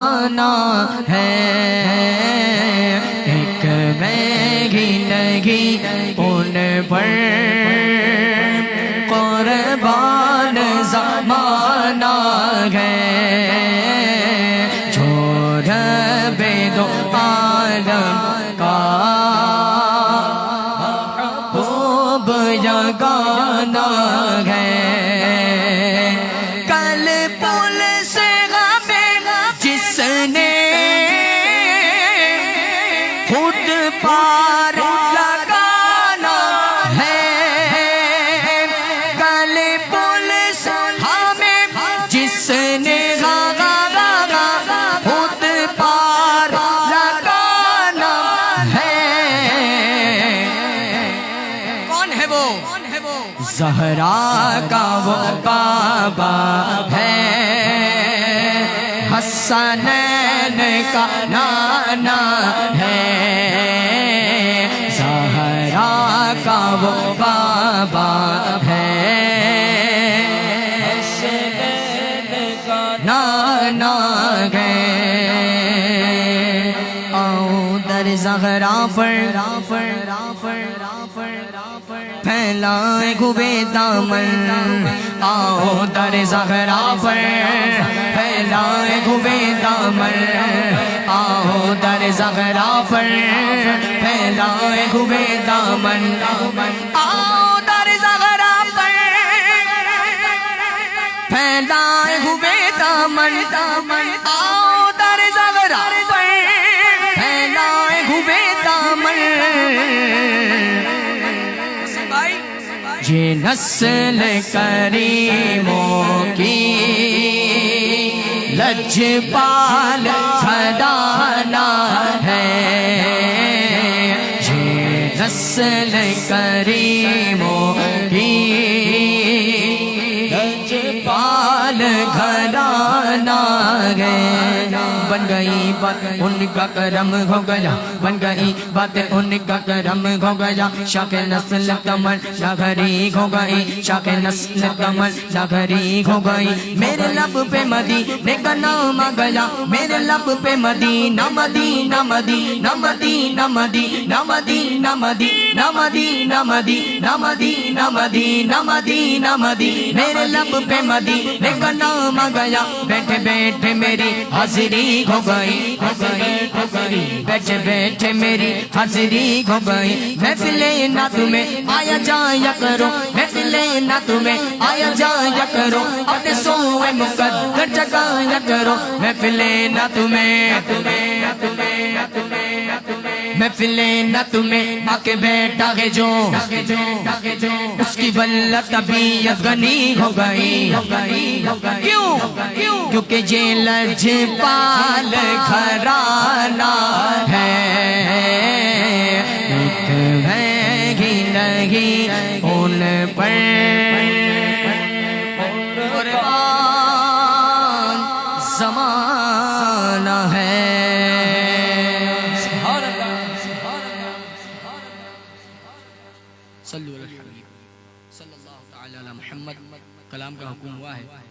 آنا ہے ایک مہنگی لگی ان پر قربان زمانہ ہے جو رب دو عالم کا محبوب یگانہ ہے خود پار لگانا ہے کل پولیس ہمیں جس نے خود پار لگانا ہے کون ہے وہ زہرا کا وہ بابا ہے حسنین کا نانا ہے زہرا کا وہ بابا ہے حسنین کا نانا ہے آؤ در زہرا پر پھیلائے گھوبے دامن آؤ در زہرا پر پھیلائے گھوبے دامن آؤ در زہرا پر پھیلائے گھوبے دامن آؤ در زہرا پر پھیلائے گھوبے دامن آؤ در زہرا پر پھیلائے گھوبے دامن یہ نسل کریموں کی لجپال گھرانہ ہے یہ نسل کریموں کی لجپال گھرانہ ہے بن گئی بات ان کا کرم ہو گیا بن گئی بات ان کا کرم ہو گیا شاخ نسل کمل شاخری ہو گئی شاخ نسل کمل شاخری ہو گئی میرے لب پہ مدینے کا نام آ گیا میرے لب پہ مدینہ مدینہ مدینہ مدینہ مدینہ مدینہ مدینہ مدینہ مدینہ مدینہ مدینہ مدینہ مدینہ میرے لب پہ مدینے کا نام آ گیا بیٹھے بیٹھے میری حاضری ہو گئی بیٹھے بیٹھے میری حاضری ہو گئی محفل نہ تمہیں آیا جایا کرو محفل نہ تمہیں آیا جایا کرو اپنے سوئے مقدر جگایا کرو محفل نہ تمہیں محفل نہ تمہیں آ کے بیٹھا ہے جو اس کی ولت طبیعت غنی ہو گئی کیوں کیونکہ یہ لجپال گھرانہ ہے ایک مہنگی لگی ان پر قربان زمانہ ہے صلو علی الحبیب صلی اللہ تعالی علی محمد کلام کا حکم ہوا ہے